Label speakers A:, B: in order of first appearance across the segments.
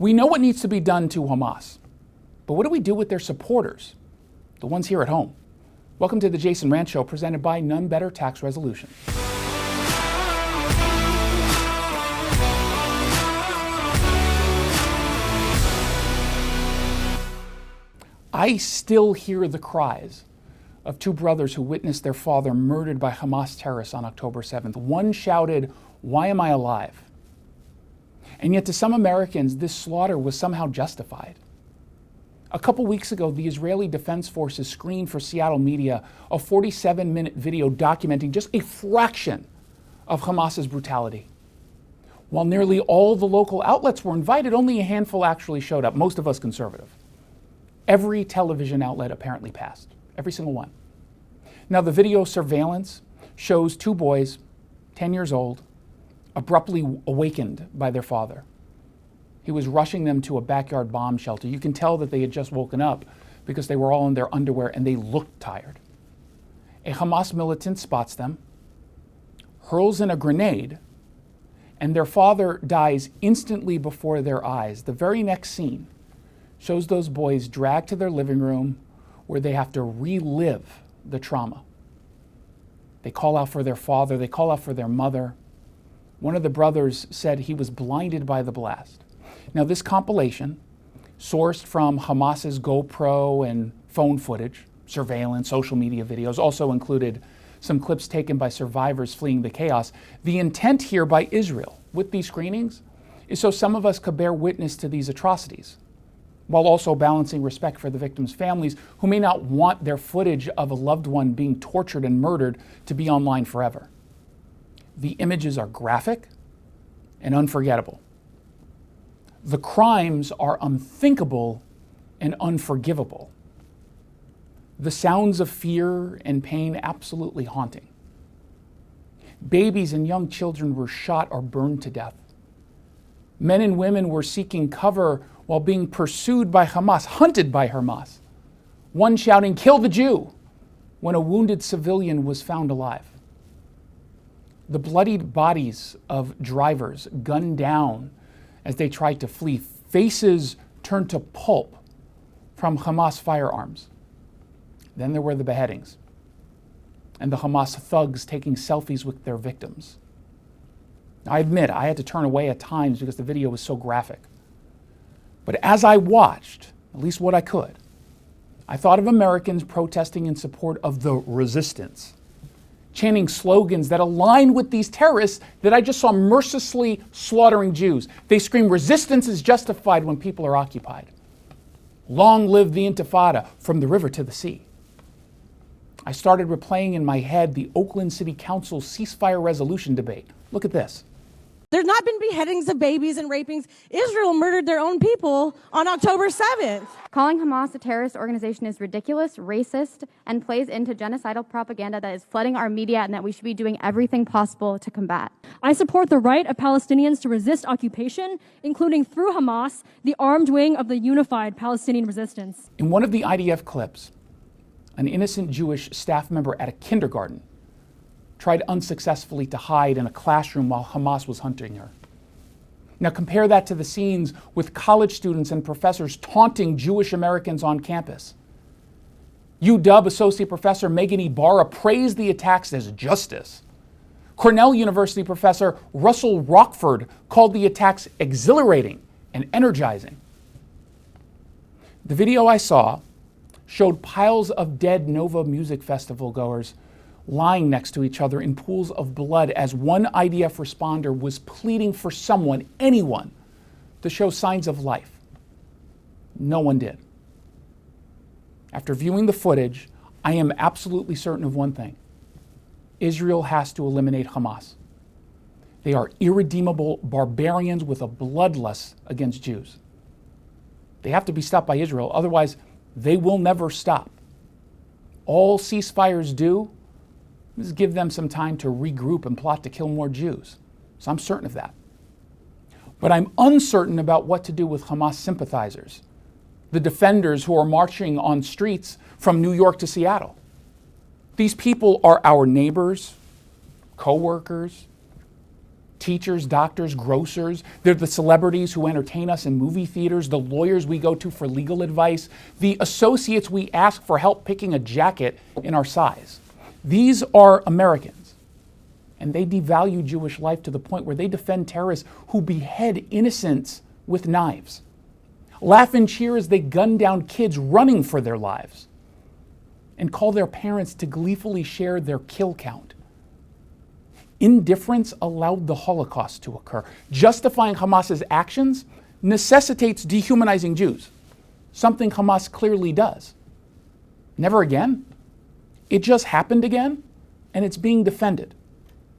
A: We know what needs to be done to Hamas, but what do we do with their supporters, the ones here at home? Welcome to the Jason Rant Show, presented by None Better Tax Resolution. I still hear the cries of two brothers who witnessed their father murdered by Hamas terrorists on October 7th. One shouted, "Why am I alive?" And yet to some Americans, this slaughter was somehow justified. A couple weeks ago, the Israeli Defense Forces screened for Seattle media a 47-minute video documenting just a fraction of Hamas's brutality. While nearly all the local outlets were invited, only a handful actually showed up, most of us conservative. Every television outlet apparently passed, every single one. Now, the video surveillance shows two boys, 10 years old, abruptly awakened by their father. He was rushing them to a backyard bomb shelter. You can tell that they had just woken up because they were all in their underwear and they looked tired. A Hamas militant spots them, hurls in a grenade, and their father dies instantly before their eyes. The very next scene shows those boys dragged to their living room where they have to relive the trauma. They call out for their father, they call out for their mother. One of the brothers said he was blinded by the blast. Now, this compilation, sourced from Hamas's GoPro and phone footage, surveillance, social media videos, also included some clips taken by survivors fleeing the chaos. The intent here by Israel with these screenings is so some of us could bear witness to these atrocities, while also balancing respect for the victims' families who may not want their footage of a loved one being tortured and murdered to be online forever. The images are graphic and unforgettable. The crimes are unthinkable and unforgivable. The sounds of fear and pain absolutely haunting. Babies and young children were shot or burned to death. Men and women were seeking cover while being pursued by Hamas, hunted by Hamas. One shouting, "Kill the Jew," when a wounded civilian was found alive. The bloodied bodies of drivers gunned down as they tried to flee, faces turned to pulp from Hamas firearms. Then there were the beheadings and the Hamas thugs taking selfies with their victims. I admit I had to turn away at times because the video was so graphic. But as I watched, at least what I could, I thought of Americans protesting in support of the resistance, chanting slogans that align with these terrorists that I just saw mercilessly slaughtering Jews. They scream, "Resistance is justified when people are occupied. Long live the Intifada, from the river to the sea." I started replaying in my head the Oakland City Council's ceasefire resolution debate. Look at this.
B: There's not been beheadings of babies and rapings. Israel murdered their own people on October 7th.
C: Calling Hamas a terrorist organization is ridiculous, racist, and plays into genocidal propaganda that is flooding our media and that we should be doing everything possible to combat.
D: I support the right of Palestinians to resist occupation, including through Hamas, the armed wing of the unified Palestinian resistance.
A: In one of the IDF clips, an innocent Jewish staff member at a kindergarten tried unsuccessfully to hide in a classroom while Hamas was hunting her. Now compare that to the scenes with college students and professors taunting Jewish Americans on campus. UW Associate Professor Megan Ibarra praised the attacks as justice. Cornell University Professor Russell Rockford called the attacks exhilarating and energizing. The video I saw showed piles of dead Nova Music Festival goers lying next to each other in pools of blood as one IDF responder was pleading for someone, anyone, to show signs of life. No one did. After viewing the footage, I am absolutely certain of one thing. Israel has to eliminate Hamas. They are irredeemable barbarians with a bloodlust against Jews. They have to be stopped by Israel, otherwise they will never stop. All ceasefires do is give them some time to regroup and plot to kill more Jews. So I'm certain of that. But I'm uncertain about what to do with Hamas sympathizers, the defenders who are marching on streets from New York to Seattle. These people are our neighbors, co-workers, Teachers, doctors, grocers. They're the celebrities who entertain us in movie theaters, the lawyers we go to for legal advice, the associates we ask for help picking a jacket in our size. These are Americans, and they devalue Jewish life to the point where they defend terrorists who behead innocents with knives, laugh and cheer as they gun down kids running for their lives, and call their parents to gleefully share their kill count. Indifference allowed the Holocaust to occur. Justifying Hamas's actions necessitates dehumanizing Jews, something Hamas clearly does. Never again. It just happened again, and it's being defended.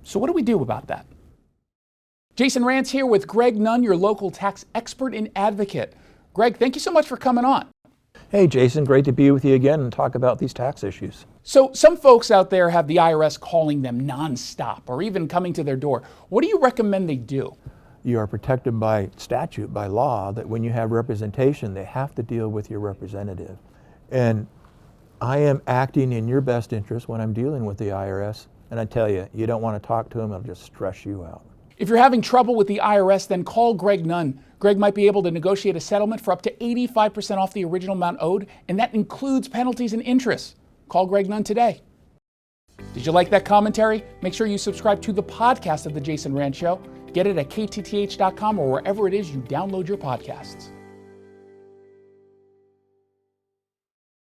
A: So what do we do about that? Jason Rantz here with Greg Nunn, your local tax expert and advocate. Greg, thank you so much for coming on.
E: Hey, Jason, great to be with you again and talk about these tax issues.
A: So some folks out there have the IRS calling them nonstop or even coming to their door. What do you recommend they do?
E: You are protected by statute, by law, that when you have representation, they have to deal with your representative. And I am acting in your best interest when I'm dealing with the IRS. And I tell you, you don't want to talk to them, it'll just stress you out.
A: If you're having trouble with the IRS, then call Greg Nunn. Greg might be able to negotiate a settlement for up to 85% off the original amount owed, and that includes penalties and interest. Call Greg Nunn today. Did you like that commentary? Make sure you subscribe to the podcast of The Jason Rantz Show. Get it at ktth.com or wherever it is you download your podcasts.